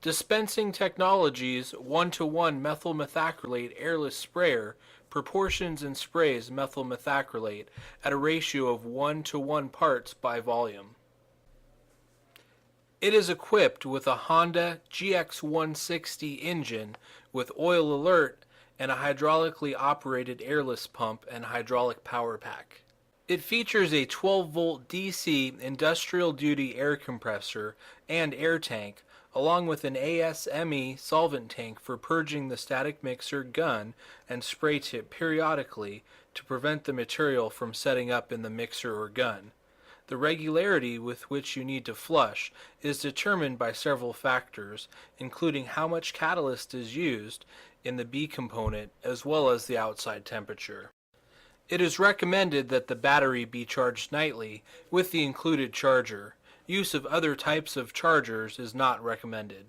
Dispensing Technologies 1:1 methyl methacrylate airless sprayer proportions and sprays methyl methacrylate at a ratio of 1:1 parts by volume. It is equipped with a Honda GX160 engine with oil alert and a hydraulically operated airless pump and hydraulic power pack. It features a 12-volt DC industrial duty air compressor and air tank, along with an ASME solvent tank for purging the static mixer gun and spray tip periodically to prevent the material from setting up in the mixer or gun. The regularity with which you need to flush is determined by several factors, including how much catalyst is used in the B component as well as the outside temperature. It is recommended that the battery be charged nightly with the included charger. Use of other types of chargers is not recommended.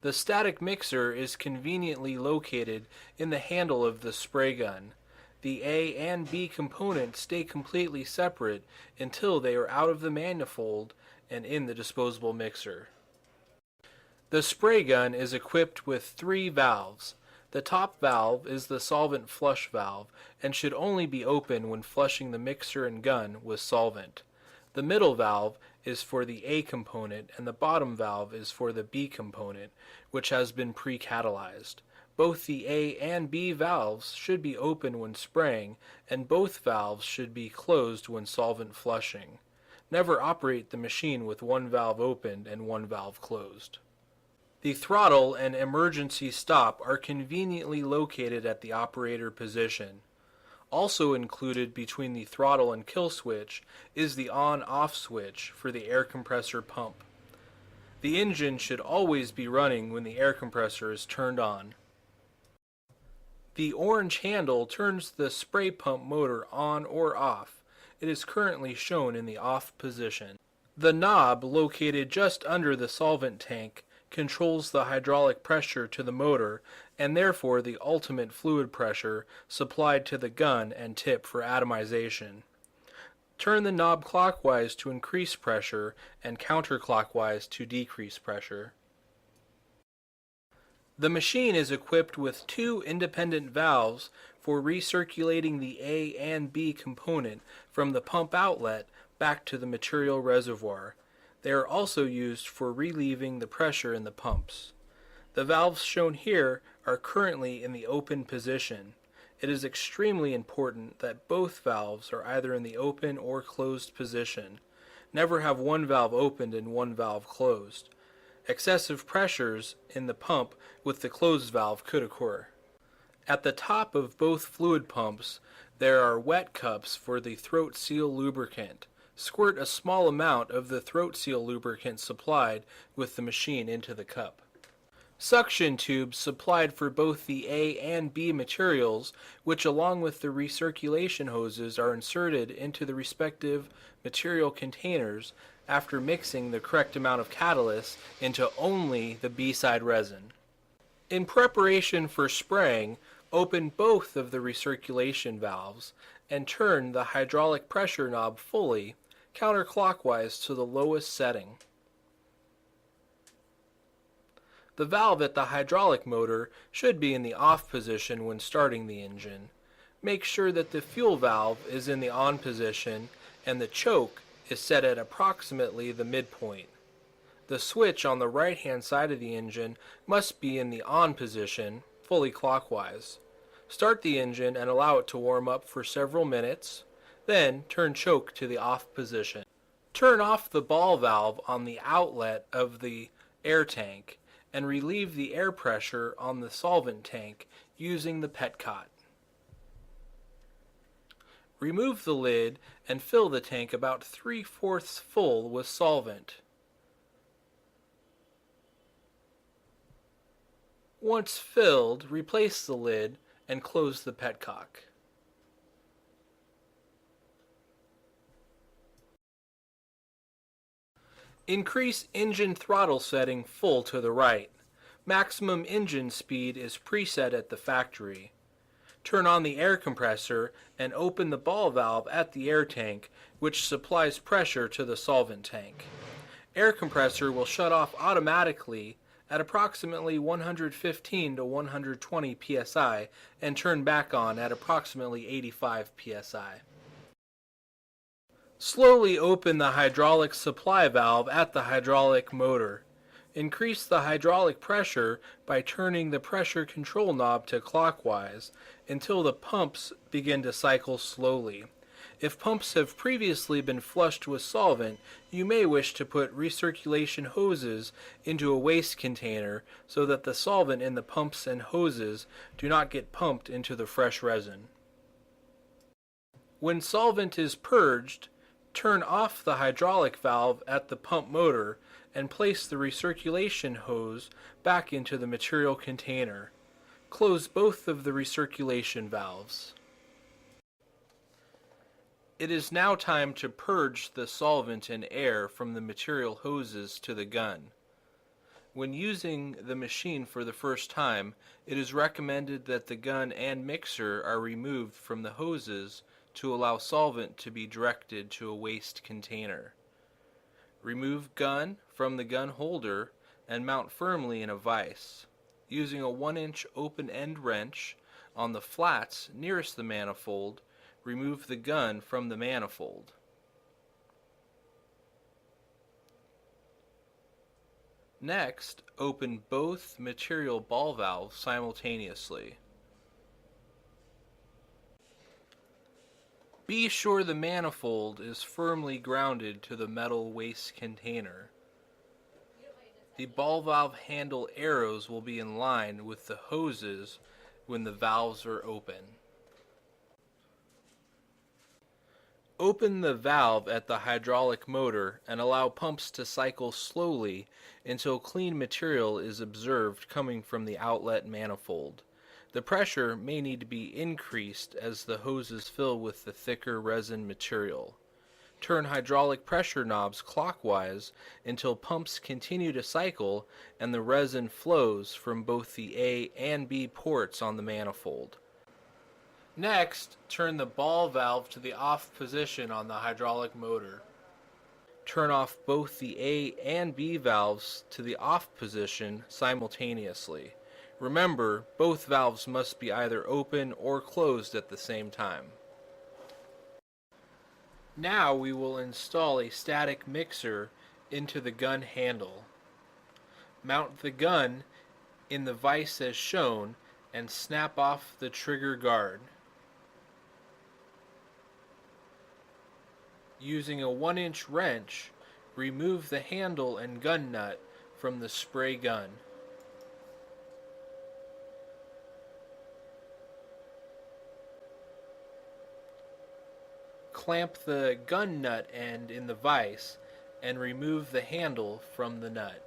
The static mixer is conveniently located in the handle of the spray gun. The A and B components stay completely separate until they are out of the manifold and in the disposable mixer. The spray gun is equipped with 3 valves. The top valve is the solvent flush valve and should only be open when flushing the mixer and gun with solvent. The middle valve is for the A component and the bottom valve is for the B component, which has been pre-catalyzed. Both the A and B valves should be open when spraying, and both valves should be closed when solvent flushing. Never operate the machine with one valve opened and one valve closed. The throttle and emergency stop are conveniently located at the operator position. Also included between the throttle and kill switch is the on-off switch for the air compressor pump. The engine should always be running when the air compressor is turned on. The orange handle turns the spray pump motor on or off. It is currently shown in the off position. The knob located just under the solvent tank controls the hydraulic pressure to the motor and therefore the ultimate fluid pressure supplied to the gun and tip for atomization. Turn the knob clockwise to increase pressure and counterclockwise to decrease pressure. The machine is equipped with 2 independent valves for recirculating the A and B component from the pump outlet back to the material reservoir. They are also used for relieving the pressure in the pumps. The valves shown here are currently in the open position. It is extremely important that both valves are either in the open or closed position. Never have one valve opened and one valve closed. Excessive pressures in the pump with the closed valve could occur. At the top of both fluid pumps, there are wet cups for the throat seal lubricant. Squirt a small amount of the throat seal lubricant supplied with the machine into the cup. Suction tubes supplied for both the A and B materials, which along with the recirculation hoses are inserted into the respective material containers after mixing the correct amount of catalyst into only the B-side resin. In preparation for spraying, open both of the recirculation valves and turn the hydraulic pressure knob fully counterclockwise to the lowest setting. The valve at the hydraulic motor should be in the off position when starting the engine. Make sure that the fuel valve is in the on position and the choke is set at approximately the midpoint. The switch on the right-hand side of the engine must be in the on position, fully clockwise. Start the engine and allow it to warm up for several minutes. Then turn choke to the off position. Turn off the ball valve on the outlet of the air tank and relieve the air pressure on the solvent tank using the petcot. Remove the lid and fill the tank about 3/4 full with solvent. Once filled, replace the lid and close the petcock. Increase engine throttle setting full to the right. Maximum engine speed is preset at the factory. Turn on the air compressor and open the ball valve at the air tank, which supplies pressure to the solvent tank. Air compressor will shut off automatically at approximately 115 to 120 psi and turn back on at approximately 85 psi. Slowly open the hydraulic supply valve at the hydraulic motor. Increase the hydraulic pressure by turning the pressure control knob to clockwise until the pumps begin to cycle slowly. If pumps have previously been flushed with solvent, you may wish to put recirculation hoses into a waste container so that the solvent in the pumps and hoses do not get pumped into the fresh resin. When solvent is purged, turn off the hydraulic valve at the pump motor and place the recirculation hose back into the material container. Close both of the recirculation valves. It is now time to purge the solvent and air from the material hoses to the gun. When using the machine for the first time, it is recommended that the gun and mixer are removed from the hoses to allow solvent to be directed to a waste container. Remove gun from the gun holder and mount firmly in a vise. Using a 1-inch open-end wrench on the flats nearest the manifold, remove the gun from the manifold. Next, open both material ball valves simultaneously. Be sure the manifold is firmly grounded to the metal waste container. The ball valve handle arrows will be in line with the hoses when the valves are open. Open the valve at the hydraulic motor and allow pumps to cycle slowly until clean material is observed coming from the outlet manifold. The pressure may need to be increased as the hoses fill with the thicker resin material. Turn hydraulic pressure knobs clockwise until pumps continue to cycle and the resin flows from both the A and B ports on the manifold. Next, turn the ball valve to the off position on the hydraulic motor. Turn off both the A and B valves to the off position simultaneously. Remember, both valves must be either open or closed at the same time. Now we will install a static mixer into the gun handle. Mount the gun in the vise as shown and snap off the trigger guard. Using a 1-inch wrench, remove the handle and gun nut from the spray gun. Clamp the gun nut end in the vise and remove the handle from the nut.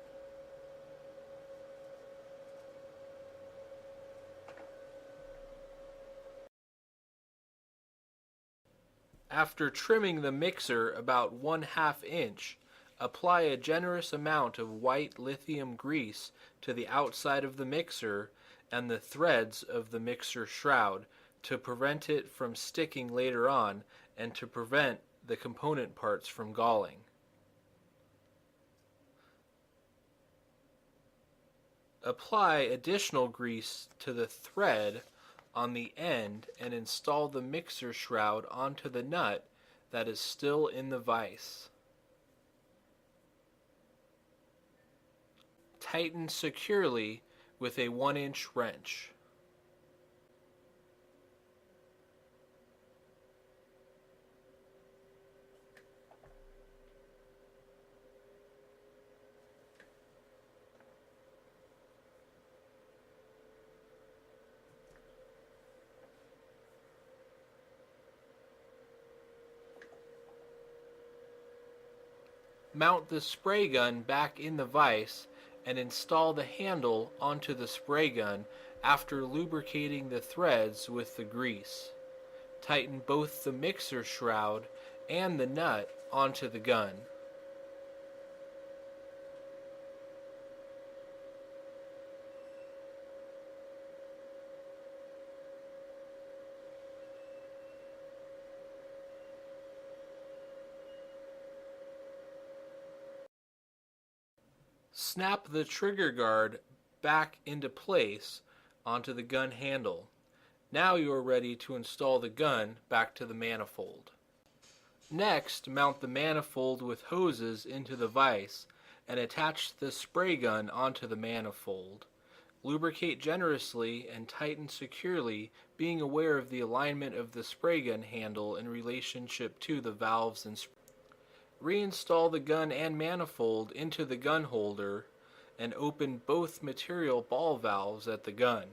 After trimming the mixer about 1/2 inch, apply a generous amount of white lithium grease to the outside of the mixer and the threads of the mixer shroud to prevent it from sticking later on and to prevent the component parts from galling. Apply additional grease to the thread on the end and install the mixer shroud onto the nut that is still in the vise. Tighten securely with a 1-inch wrench. Mount the spray gun back in the vise and install the handle onto the spray gun after lubricating the threads with the grease. Tighten both the mixer shroud and the nut onto the gun. Snap the trigger guard back into place onto the gun handle. Now you are ready to install the gun back to the manifold. Next, mount the manifold with hoses into the vise and attach the spray gun onto the manifold. Lubricate generously and tighten securely, being aware of the alignment of the spray gun handle in relationship to the valves and Reinstall the gun and manifold into the gun holder and open both material ball valves at the gun.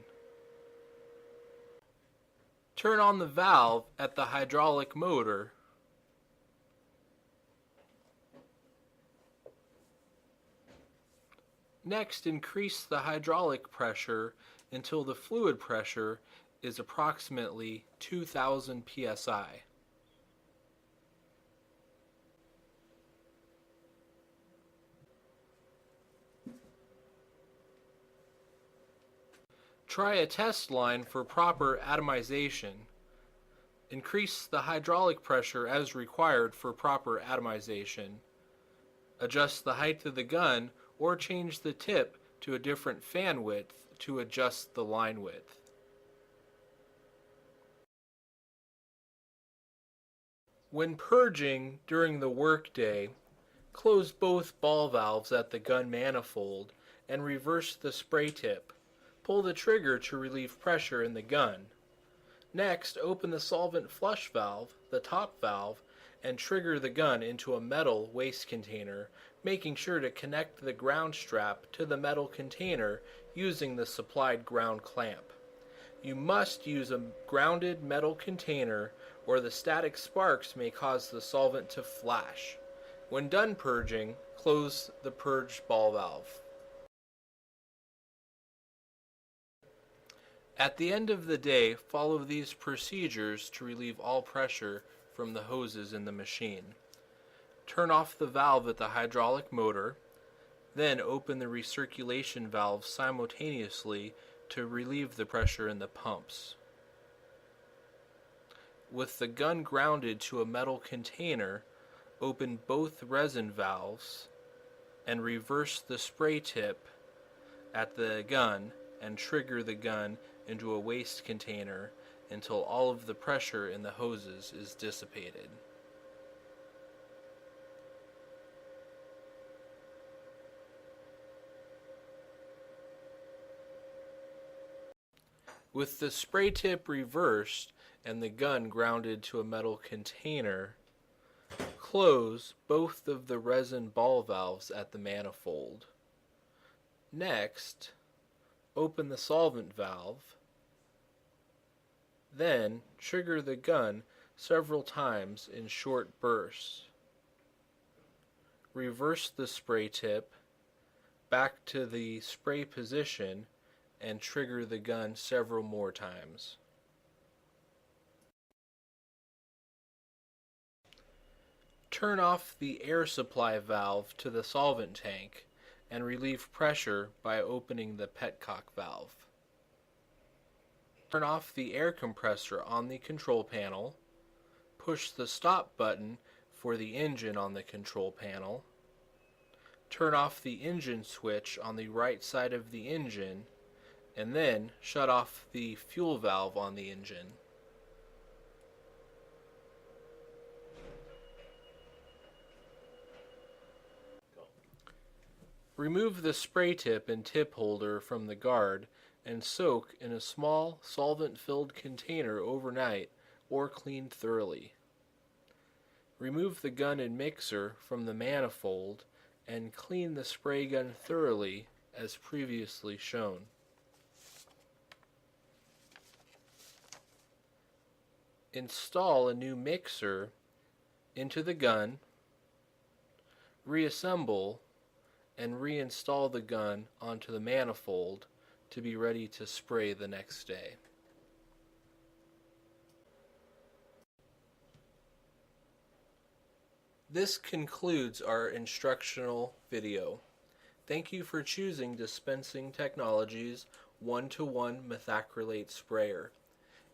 Turn on the valve at the hydraulic motor. Next, increase the hydraulic pressure until the fluid pressure is approximately 2000 psi. Try a test line for proper atomization. Increase the hydraulic pressure as required for proper atomization. Adjust the height of the gun or change the tip to a different fan width to adjust the line width. When purging during the workday, close both ball valves at the gun manifold and reverse the spray tip. Pull the trigger to relieve pressure in the gun. Next, open the solvent flush valve, the top valve, and trigger the gun into a metal waste container, making sure to connect the ground strap to the metal container using the supplied ground clamp. You must use a grounded metal container or the static sparks may cause the solvent to flash. When done purging, close the purge ball valve. At the end of the day, follow these procedures to relieve all pressure from the hoses in the machine. Turn off the valve at the hydraulic motor, then open the recirculation valve simultaneously to relieve the pressure in the pumps. With the gun grounded to a metal container, open both resin valves and reverse the spray tip at the gun and trigger the gun into a waste container until all of the pressure in the hoses is dissipated. With the spray tip reversed and the gun grounded to a metal container, close both of the resin ball valves at the manifold. Next, open the solvent valve, then trigger the gun several times in short bursts. Reverse the spray tip back to the spray position and trigger the gun several more times. Turn off the air supply valve to the solvent tank and relieve pressure by opening the petcock valve. Turn off the air compressor on the control panel. Push the stop button for the engine on the control panel. Turn off the engine switch on the right side of the engine, and then shut off the fuel valve on the engine. Remove the spray tip and tip holder from the guard and soak in a small solvent-filled container overnight or clean thoroughly. Remove the gun and mixer from the manifold and clean the spray gun thoroughly as previously shown. Install a new mixer into the gun, reassemble, and reinstall the gun onto the manifold to be ready to spray the next day. This concludes our instructional video. Thank you for choosing Dispensing Technologies 1-to-1 methacrylate sprayer.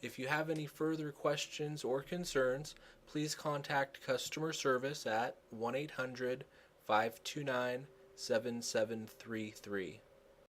If you have any further questions or concerns, please contact customer service at 1-800-529-0000 7733.